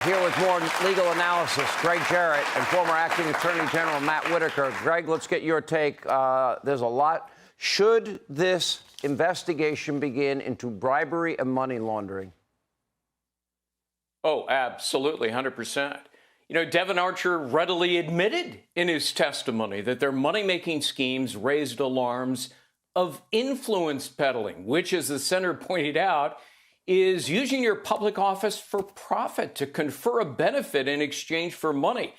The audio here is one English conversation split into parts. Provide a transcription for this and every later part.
Here with more legal analysis, Greg Jarrett and former acting Attorney General Matt Whitaker. Greg, let's get your take. There's a lot. Should this investigation begin into bribery and money laundering? Oh, absolutely, 100%. You know, Devon Archer readily admitted in his testimony that their money-making schemes raised alarms of influence peddling, which, as the senator pointed out, is using your public office for profit to confer a benefit in exchange for money.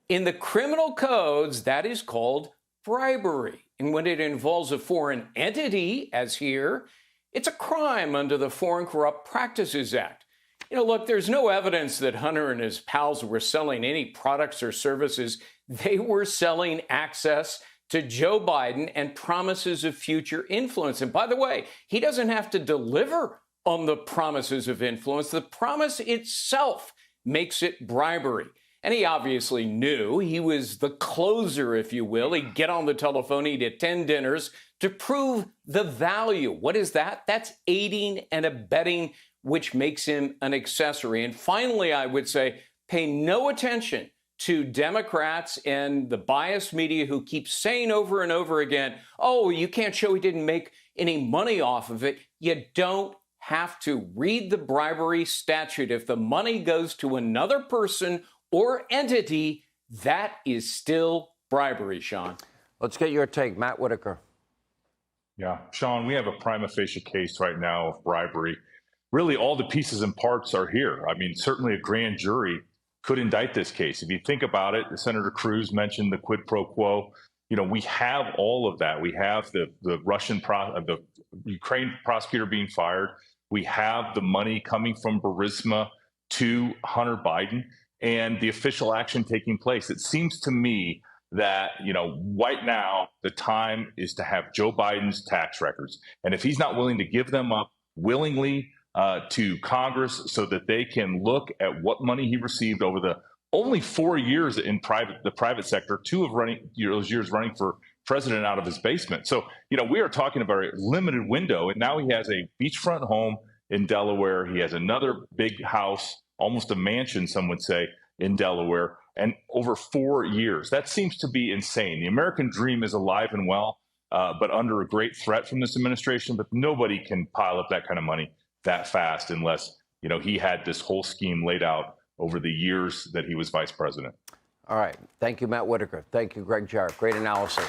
In the criminal codes, that is called bribery. And when it involves a foreign entity, as here, it's a crime under the Foreign Corrupt Practices Act. You know, look, there's no evidence that Hunter and his pals were selling any products or services. They were selling access to Joe Biden and promises of future influence. And by the way, he doesn't have to deliver on the promises of influence. The promise itself makes it bribery. And he obviously knew he was the closer, if you will. He'd get on the telephone, he'd attend dinners to prove the value. What is that? That's aiding and abetting, which makes him an accessory. And finally, I would say, pay no attention to Democrats and the biased media who keep saying over and over again, oh, you can't show he didn't make any money off of it. You don't have to read the bribery statute. If the money goes to another person or entity, that is still bribery, Sean. Let's get your take, Matt Whitaker. Yeah, Sean, we have a prima facie case right now of bribery. Really, all the pieces and parts are here. I mean, certainly a grand jury could indict this case. If you think about it, Senator Cruz mentioned the quid pro quo. You know, we have all of that. We have the the Ukraine prosecutor being fired. We have the money coming from Burisma to Hunter Biden and the official action taking place. It seems to me that, you know, right now the time is to have Joe Biden's tax records. And if he's not willing to give them up willingly to Congress so that they can look at what money he received over the only 4 years in the private sector, two of those years running for president out of his basement. So, you know, we are talking about a limited window, and now he has a beachfront home in Delaware. He has another big house, almost a mansion, some would say, in Delaware, and over 4 years. That seems to be insane. The American dream is alive and well, but under a great threat from this administration. But nobody can pile up that kind of money that fast unless, you know, he had this whole scheme laid out over the years that he was vice president. All right. Thank you, Matt Whitaker. Thank you, Greg Jarrett. Great analysis.